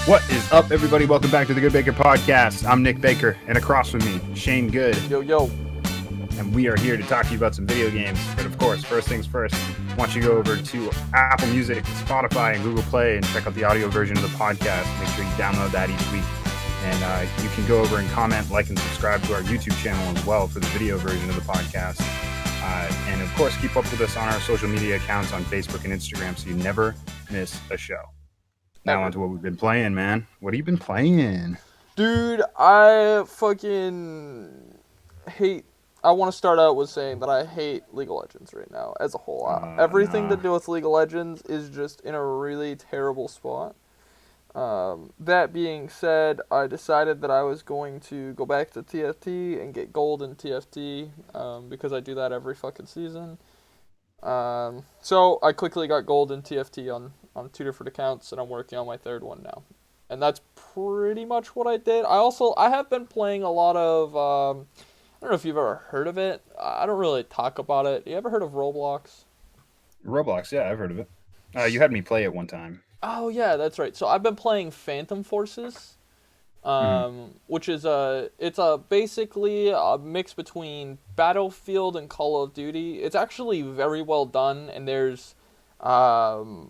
What is up, everybody? Welcome back to the GoodeBaker podcast. I'm Nick Baker, and across from me, Shane Good. Yo. And we are here to talk to you about some video games. But of course, first things first, I want you to go over to Apple Music, Spotify, and Google Play and check out the audio version of the podcast. Make sure you download that each week. And you can go over and comment, like, and subscribe to our YouTube channel as well for the video version of the podcast. And of course, keep up with us on our social media accounts on Facebook and Instagram so you never miss a show. Now on to what we've been playing, man. What have you been playing? Dude, I fucking hate... I want to start out with saying that I hate League of Legends right now as a whole. Everything to do with League of Legends is just in a really terrible spot. That being said, I decided that I was going to go back to TFT and get gold in TFT because I do that every fucking season. So I quickly got gold in TFT on 2 different accounts, and I'm working on my 3rd one now. And that's pretty much what I did. I have been playing a lot of, I don't know if you've ever heard of it. I don't really talk about it. You ever heard of Roblox? Roblox, yeah, I've heard of it. You had me play it one time. Oh, yeah, that's right. So I've been playing Phantom Forces, which is basically a mix between Battlefield and Call of Duty. It's actually very well done, and there's probably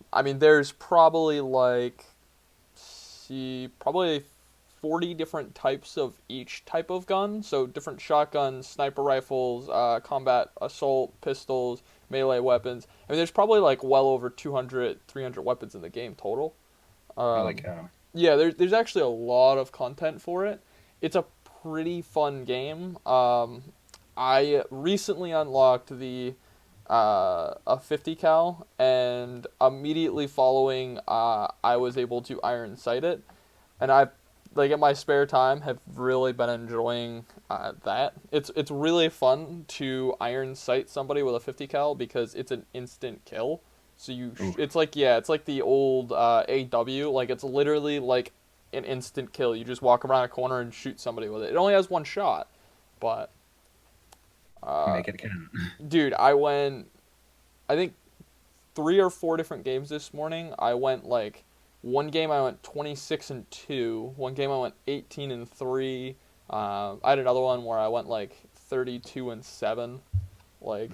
probably 40 different types of each type of gun. So different shotguns, sniper rifles, combat assault pistols, melee weapons. I mean, there's probably well over 200, 300 weapons in the game total. Holy cow. Yeah, there's actually a lot of content for it. It's a pretty fun game. I recently unlocked a 50 cal, and immediately following, I was able to iron sight it, and I, in my spare time, have really been enjoying that. It's really fun to iron sight somebody with a 50 cal because it's an instant kill. So it's like the old AW, it's literally an instant kill. You just walk around a corner and shoot somebody with it. It only has one shot, but make it count. Dude, I think 3 or 4 different games this morning. I went one game I went 26-2. One game I went 18-3. I had another one where I went 32-7.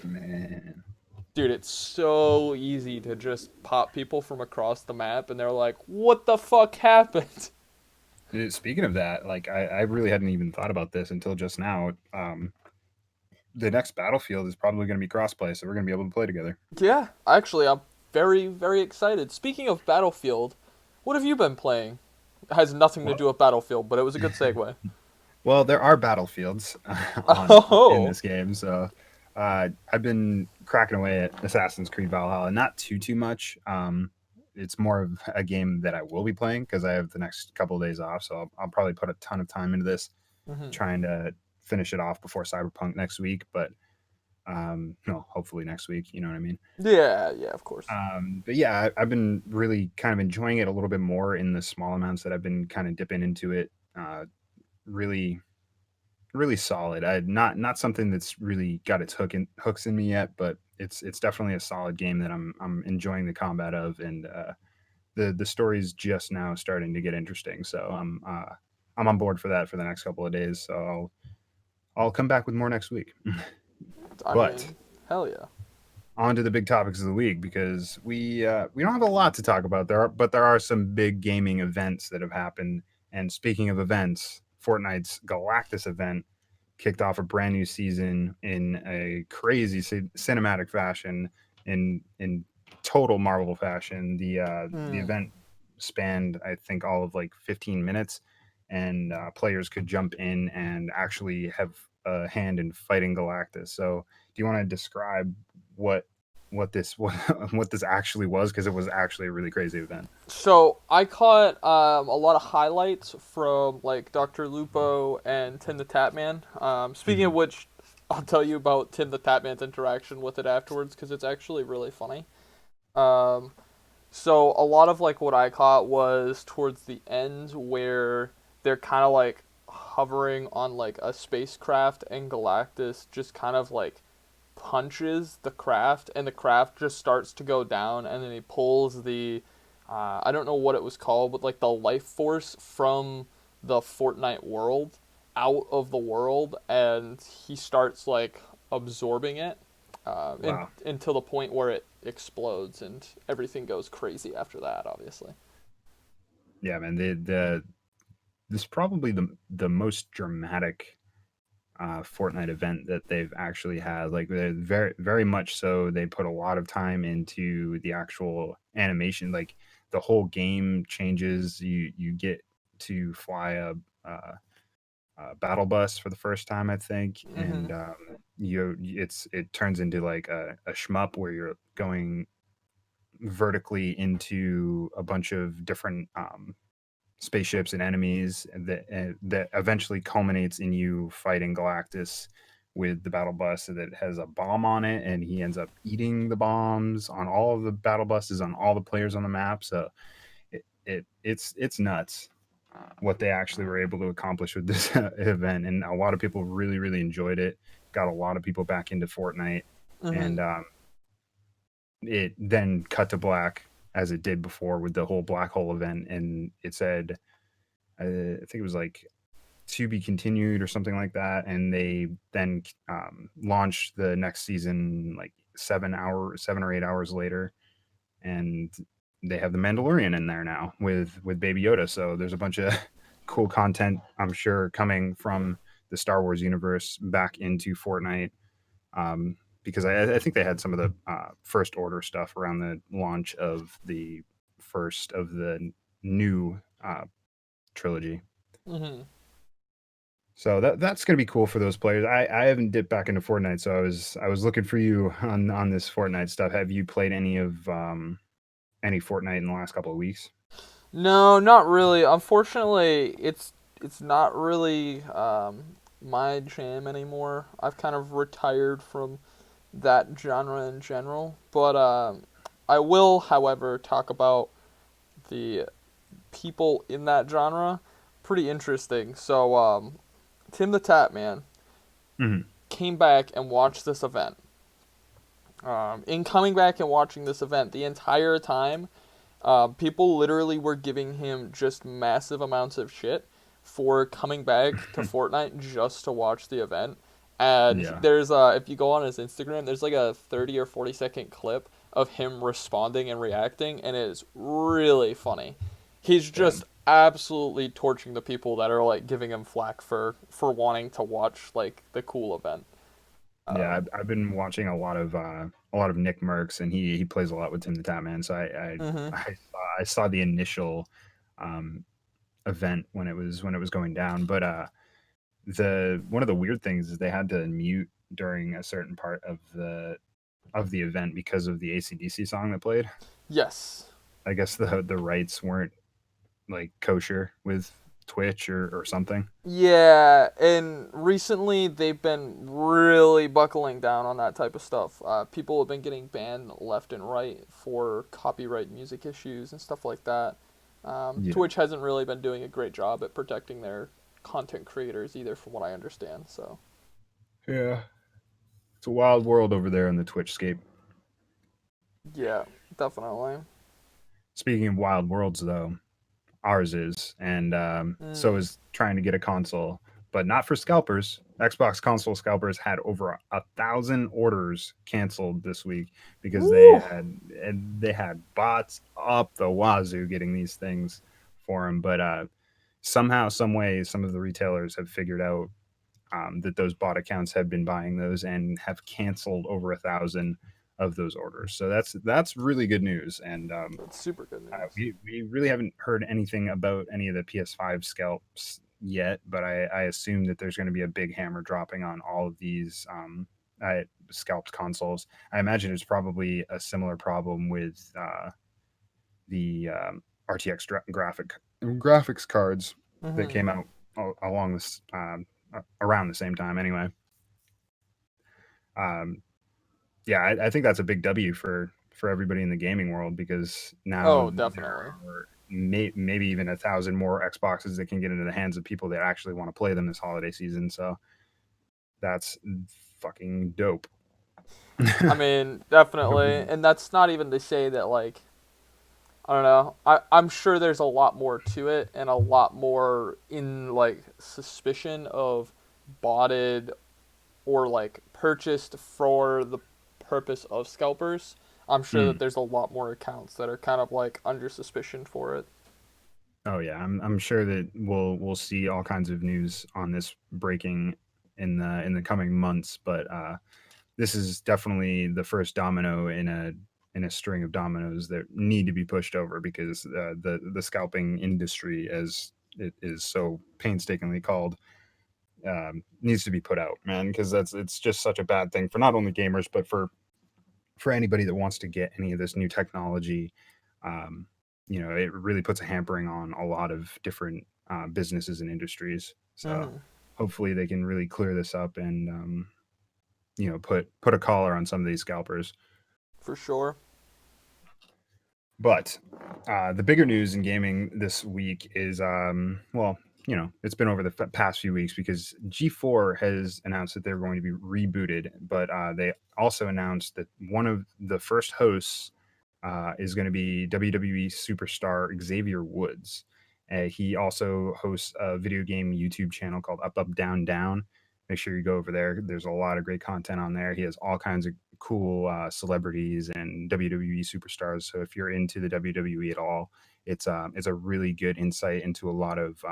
Man. Dude, it's so easy to just pop people from across the map, and they're like, what the fuck happened? Speaking of that, I really hadn't even thought about this until just now. The next Battlefield is probably going to be Crossplay, so we're going to be able to play together. Yeah, actually, I'm very, very excited. Speaking of Battlefield, what have you been playing? It has nothing to do with Battlefield, but it was a good segue. Well, there are Battlefields in this game, so I've been cracking away at Assassin's Creed Valhalla. Not too much. It's more of a game that I will be playing because I have the next couple of days off, so I'll probably put a ton of time into this, trying to finish it off before Cyberpunk next week, but hopefully next week, you know what I mean? Yeah, of course. But yeah, I've been really kind of enjoying it a little bit more in the small amounts that I've been kind of dipping into it. Really, really solid. Not something that's really got its hooks in me yet, but it's definitely a solid game that I'm enjoying the combat of, and the story's just now starting to get interesting. So I'm on board for that for the next couple of days. So I'll come back with more next week. I mean, hell yeah. On to the big topics of the week, because we don't have a lot to talk about but there are some big gaming events that have happened. And speaking of events, Fortnite's Galactus event kicked off a brand new season in a crazy cinematic fashion, in total Marvel fashion. The event spanned, I think, all of 15 minutes, and players could jump in and actually have a hand in fighting Galactus. So do you want to describe what this actually was, because it was actually a really crazy event? So I caught a lot of highlights from Dr. Lupo and Tim the Tatman. Speaking of which, I'll tell you about Tim the Tatman's interaction with it afterwards, because it's actually really funny. So a lot of what I caught was towards the end, where they're kind of hovering on a spacecraft, and Galactus just kind of punches the craft, and the craft just starts to go down, and then he pulls the I don't know what it was called, but like the life force from the Fortnite world out of the world, and he starts like absorbing it Wow. until the point where it explodes and everything goes crazy after that, obviously. Yeah, man. The this is probably the most dramatic Fortnite event that they've actually had. Like they're very much so. They put a lot of time into the actual animation. Like the whole game changes. You get to fly a battle bus for the first time, I think, Mm-hmm. and it turns into like a shmup where you're going vertically into a bunch of different spaceships and enemies that eventually culminates in you fighting Galactus with the battle bus that has a bomb on it, and he ends up eating the bombs on all of the battle buses on all the players on the map. So it's nuts what they actually were able to accomplish with this event, and a lot of people really enjoyed it. Got a lot of people back into Fortnite, Mm-hmm. and it then cut to black as it did before with the whole black hole event, and it said I think it was like to be continued or something like that, and they then launched the next season like 7 or 8 hours later, and they have the Mandalorian in there now with Baby Yoda. So there's a bunch of cool content I'm sure coming from the Star Wars universe back into Fortnite. Because I think they had some of the first order stuff around the launch of the first of the new trilogy. Mm-hmm. So that's gonna be cool for those players. I haven't dipped back into Fortnite, so I was looking for you on this Fortnite stuff. Have you played any Fortnite in the last couple of weeks? No, not really. Unfortunately, it's not really my jam anymore. I've kind of retired from that genre in general. But I will, however, talk about the people in that genre. Pretty interesting. So Tim the Tap Man Hmm. came back and watched this event. In coming back and watching this event, the entire time, people literally were giving him just massive amounts of shit for coming back to Fortnite just to watch the event. And Yeah. there's if you go on his Instagram, there's like a 30 or 40 second clip of him responding and reacting, and it is really funny. He's Yeah. just absolutely torching the people that are like giving him flack for wanting to watch like the cool event. Yeah, Um, I've been watching a lot of Nick Merckx, and he plays a lot with Tim the Tatman. So mhm. I saw the initial um, event when it was going down, but the one of the weird things is they had to mute during a certain part of the event because of the ACDC song that played. Yes. I guess the rights weren't like kosher with Twitch or something. Yeah, and recently they've been really buckling down on that type of stuff. People have been getting banned left and right for copyright music issues and stuff like that. Yeah. Twitch hasn't really been doing a great job at protecting their content creators either, from what I understand. So, Yeah. It's a wild world over there on the Twitch scape. yeah, definitely. Speaking of wild worlds, though, ours is, and so Mm. is trying to get a console, but not for scalpers. Xbox console scalpers had over 1,000 orders canceled this week because they Woo! had bots up the wazoo getting these things for them. But somehow, some way, some of the retailers have figured out that those bot accounts have been buying those and have canceled over 1,000 of those orders. So that's really good news. And That's super good news. we really haven't heard anything about any of the PS5 scalps yet, but I assume that there's going to be a big hammer dropping on all of these scalped consoles. I imagine it's probably a similar problem with the RTX graphics cards that Mm-hmm. came out along this around the same time. Anyway, um, yeah, I think that's a big W for everybody in the gaming world because now Oh, there definitely. are maybe even 1,000 more Xboxes that can get into the hands of people that actually want to play them this holiday season. So that's fucking dope. I mean, definitely, and that's not even to say that like I don't know. I'm sure there's a lot more to it and a lot more in like suspicion of botted or like purchased for the purpose of scalpers. I'm sure that Mm. there's a lot more accounts that are kind of like under suspicion for it. Oh yeah, I'm sure that we'll see all kinds of news on this breaking in the coming months, but this is definitely the first domino in a string of dominoes that need to be pushed over because the scalping industry, as it is so painstakingly called, needs to be put out, man, because it's just such a bad thing for not only gamers but for anybody that wants to get any of this new technology. Um, it really puts a hampering on a lot of different businesses and industries. So Hmm. hopefully they can really clear this up and put a collar on some of these scalpers. For sure. But the bigger news in gaming this week is, well, it's been over the past few weeks because G4 has announced that they're going to be rebooted, but they also announced that one of the first hosts is going to be WWE superstar Xavier Woods. He also hosts a video game YouTube channel called Up Up Down Down. Make sure you go over there. There's a lot of great content on there. He has all kinds of cool celebrities and WWE superstars. So if you're into the WWE at all, it's a really good insight into a lot of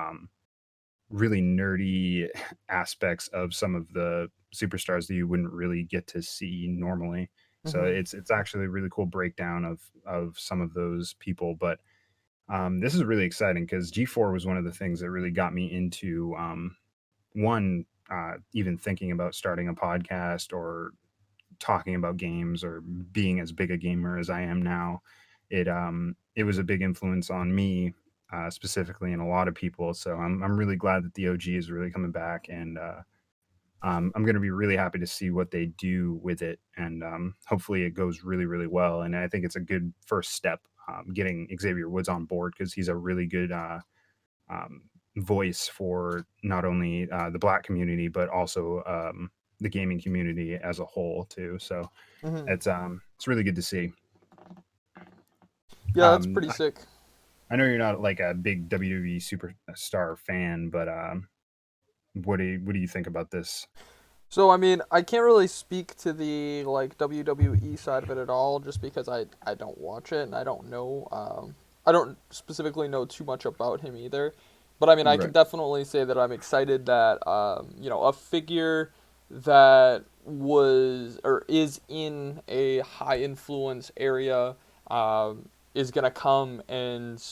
really nerdy aspects of some of the superstars that you wouldn't really get to see normally. So Hmm. it's actually a really cool breakdown of some of those people. But this is really exciting because G4 was one of the things that really got me into one even thinking about starting a podcast or talking about games or being as big a gamer as I am now. It was a big influence on me specifically and a lot of people. So I'm really glad that the OG is really coming back, and I'm going to be really happy to see what they do with it, and hopefully it goes really really well. And I think it's a good first step getting Xavier Woods on board because he's a really good um, voice for not only the Black community but also the gaming community as a whole too. So Hmm. it's really good to see. Yeah, that's Um, pretty I, sick. I know you're not like a big WWE superstar fan, but what do you think about this? So I mean, I can't really speak to the like WWE side of it at all, just because I don't watch it and I don't know. I don't specifically know too much about him either. But I mean, I can Right. definitely say that I'm excited that a figure that was or is in a high influence area is gonna come and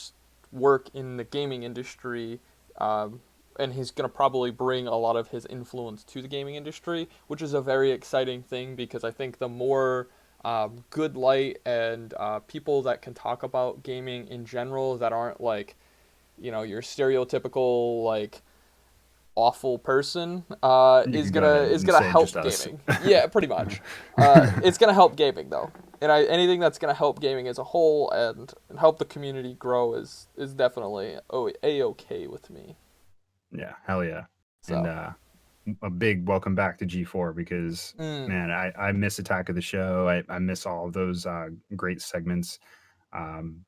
work in the gaming industry. And he's going to probably bring a lot of his influence to the gaming industry, which is a very exciting thing because I think the more good light and people that can talk about gaming in general that aren't like, your stereotypical like awful person You is can go gonna ahead is and gonna say just help us. gaming. Yeah, pretty much. It's gonna help gaming though, and anything that's gonna help gaming as a whole and help the community grow is definitely a okay with me. Yeah, hell yeah. And So. a big welcome back to G4 because Mm. man, I miss Attack of the Show. I miss all of those great segments. Um,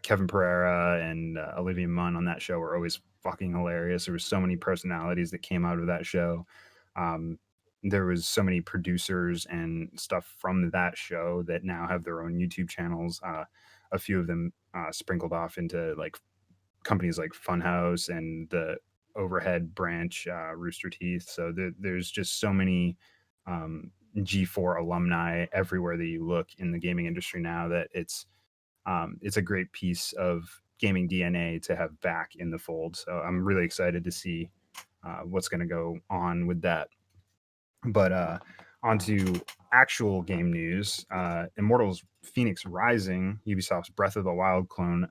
Kevin Pereira and Olivia Munn on that show were always fucking hilarious. There were so many personalities that came out of that show. Um, there was so many producers and stuff from that show that now have their own YouTube channels. A few of them sprinkled off into like companies like Funhouse and the Overhead branch, Rooster Teeth. So there's just so many G4 alumni everywhere that you look in the gaming industry now that it's a great piece of gaming DNA to have back in the fold. So I'm really excited to see what's going to go on with that. But on to actual game news. Immortals Phoenix Rising, Ubisoft's Breath of the Wild clone,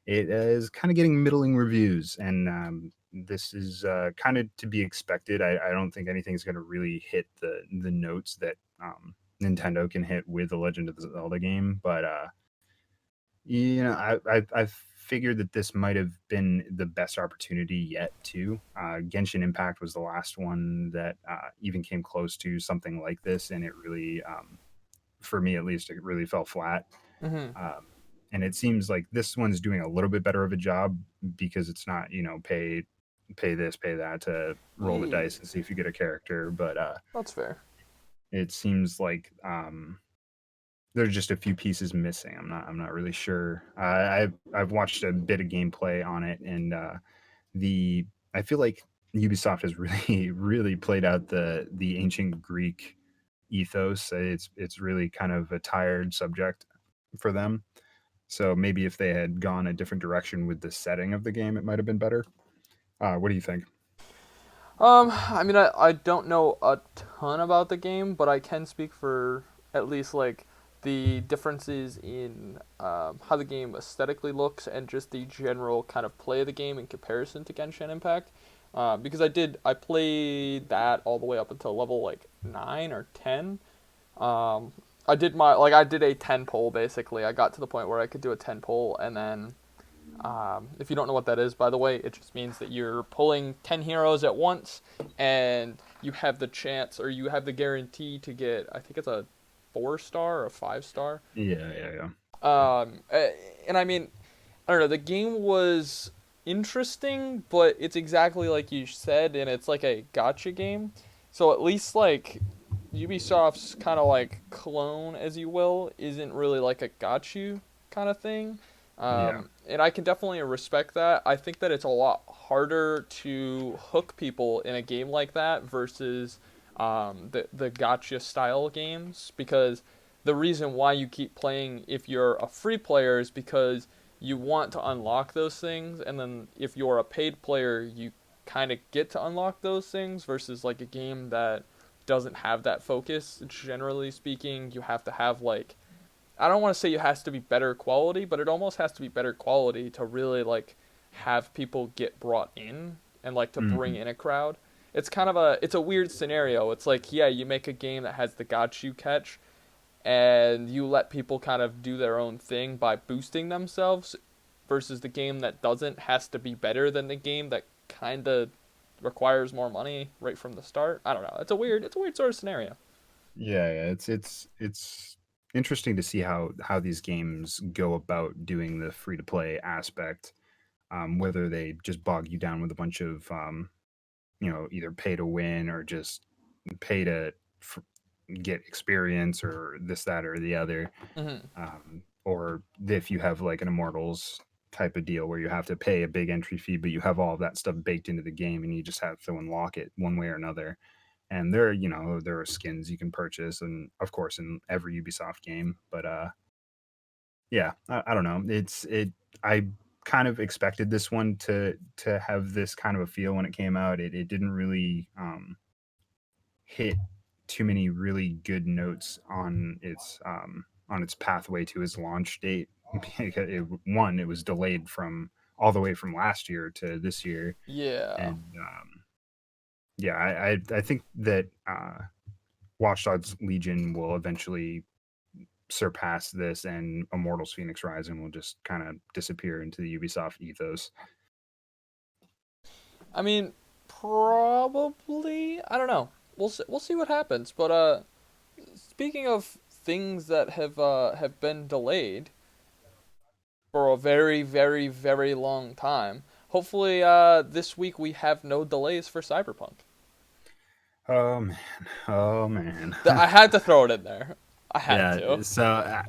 it is kind of getting middling reviews, and this is kind of to be expected. I don't think anything's going to really hit the notes that Nintendo can hit with the Legend of the Zelda game, but I figured that this might have been the best opportunity yet too. Genshin Impact was the last one that even came close to something like this, and it really, for me at least, it really fell flat. Mhm. Um, and it seems like this one's doing a little bit better of a job because it's not, pay this, pay that to roll the Yeah, dice and see if you get a character. But that's fair. it seems like there's just a few pieces missing. I'm not really sure. I've watched a bit of gameplay on it, and the I feel like Ubisoft has really really played out the ancient Greek ethos. It's really kind of a tired subject for them. So maybe if they had gone a different direction with the setting of the game, it might have been better. What do you think? I mean, I don't know a ton about the game, but I can speak for at least like the differences in how the game aesthetically looks and just the general kind of play of the game in comparison to Genshin Impact. Because I played that all the way up until level like 9 or 10. I did a 10 pull basically. I got to the point where I could do a 10 pull, and then if you don't know what that is, by the way, it just means that you're pulling 10 heroes at once, and you have the chance, or you have the guarantee to get, I think it's a 4 star or a 5 star. Yeah, yeah, yeah. And I mean, I don't know, the game was interesting, but it's exactly like you said, and it's like a gotcha game. So at least, like, Ubisoft's kind of like clone, as you will, isn't really like a got you kind of thing. Yeah. And I can definitely respect that. I think that it's a lot harder to hook people in a game like that versus the gotcha style games, because the reason why you keep playing if you're a free player is because you want to unlock those things, and then if you're a paid player, you kind of get to unlock those things versus like a game that doesn't have that focus. Generally speaking, you have to have like, I don't want to say it has to be better quality, but it almost has to be better quality to really like have people get brought in and like to bring Hmm. in a crowd. It's a weird scenario. It's like, yeah, you make a game that has the got you catch, and you let people kind of do their own thing by boosting themselves, versus the game that doesn't has to be better than the game that kind of requires more money right from the start. I don't know. It's a weird sort of scenario. Yeah, yeah. It's interesting to see how these games go about doing the free to play aspect. Whether they just bog you down with a bunch of either pay to win or just pay to f- get experience or this, that, or the other. Hmm. Or if you have like an Immortals type of deal where you have to pay a big entry fee, but you have all of that stuff baked into the game and you just have to unlock it one way or another. And there are skins you can purchase, and of course in every Ubisoft game. But yeah, I don't know. I kind of expected this one to have this kind of a feel when it came out. It didn't really hit too many really good notes on its pathway to its launch date. It was delayed from all the way from last year to this year, Yeah. and yeah, I think that Watch Dogs Legion will eventually surpass this, and Immortals Phoenix Rising will just kind of disappear into the Ubisoft ethos. I mean, probably. I don't know. We'll see what happens. But speaking of things that have been delayed for a very very very long time, hopefully this week we have no delays for Cyberpunk. Oh man, oh man. I had to throw it in there. I had Yeah, to. so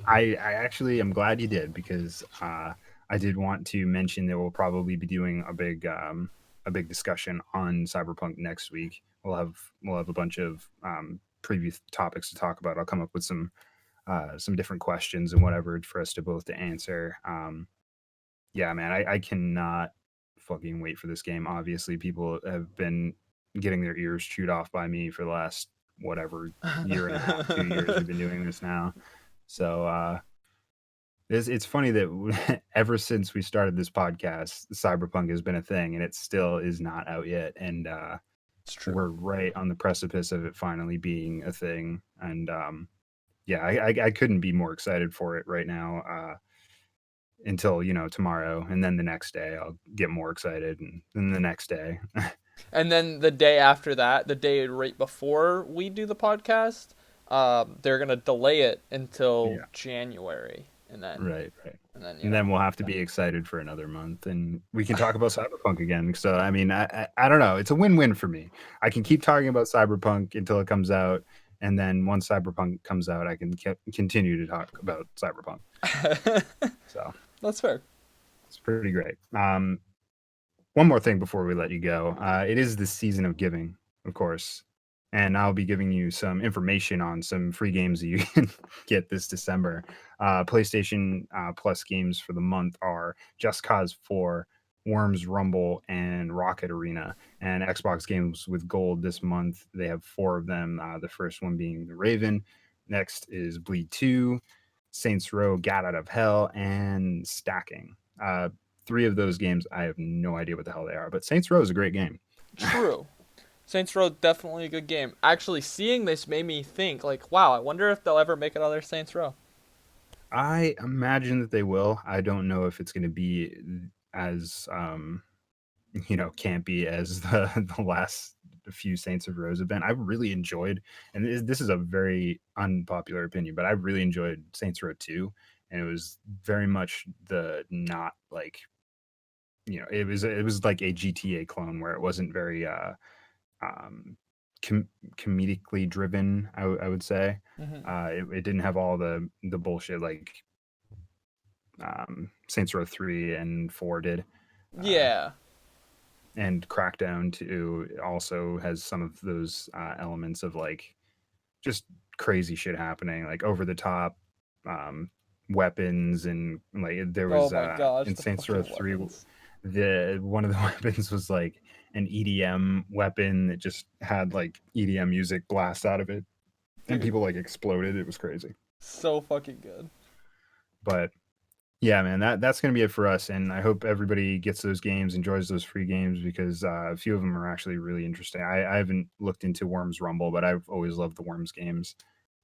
I actually am glad you did because I did want to mention that we'll probably be doing a big discussion on Cyberpunk next week. We'll have a bunch of preview topics to talk about. I'll come up with some different questions and whatever for us to both to answer. Yeah, man, I cannot fucking wait for this game. Obviously, people have been getting their ears chewed off by me for the last whatever year and a half, 2 years we've been doing this now. So it's funny that ever since we started this podcast, Cyberpunk has been a thing, and it still is not out yet. And It's true. we're right on the precipice of it finally being a thing. And yeah, I couldn't be more excited for it right now. Until tomorrow, and then the next day I'll get more excited, and then the next day. And then the day after that, the day right before we do the podcast, they're gonna delay it until Yeah, January, and then right, right. And then we'll have to be excited for another month, and we can talk about Cyberpunk again. So, I mean, I don't know. It's a win-win for me. I can keep talking about Cyberpunk until it comes out, and then once Cyberpunk comes out, I can continue to talk about Cyberpunk. So that's fair. it's pretty great. One more thing before we let you go. It is the season of giving, of course, and I'll be giving you some information on some free games that you can get this December. PlayStation Plus games for the month are Just Cause 4, Worms Rumble, and Rocket Arena. And Xbox games with gold this month, they have 4 of them. The first one being The Raven. Next is Bleed 2, Saints Row, Gat Out of Hell, and Stacking. 3 of those games, I have no idea what the hell they are, but Saints Row is a great game. True. Saints Row, definitely a good game. Actually, seeing this made me think, like, wow, I wonder if they'll ever make another Saints Row. I imagine that they will. I don't know if it's going to be as, campy as the last few Saints of Rose have been. I really enjoyed, and this is a very unpopular opinion, but I really enjoyed Saints Row 2, and it was very much the not like, it was like a GTA clone where it wasn't very comedically driven. I would say it didn't have all the bullshit like Saints Row 3 and 4 did. Yeah. And Crackdown 2 also has some of those elements of like just crazy shit happening, like over the top weapons, and like there was in Saints Row 3 weapons. One of the weapons was like an EDM weapon that just had like EDM music blast out of it. Dude. And people like exploded. It was crazy. So fucking good. But yeah, man, that's going to be it for us. And I hope everybody gets those games, enjoys those free games, because a few of them are actually really interesting. I haven't looked into Worms Rumble, but I've always loved the Worms games.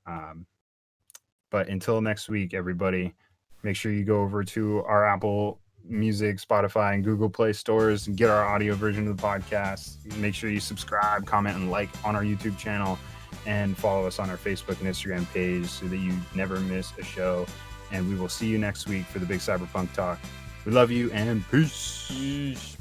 But until next week, everybody, make sure you go over to our Apple Music, Spotify, and Google Play stores and get our audio version of the podcast. Make sure you subscribe, comment, and like on our YouTube channel, and follow us on our Facebook and Instagram page so that you never miss a show. And we will see you next week for the big Cyberpunk talk. We love you, and peace.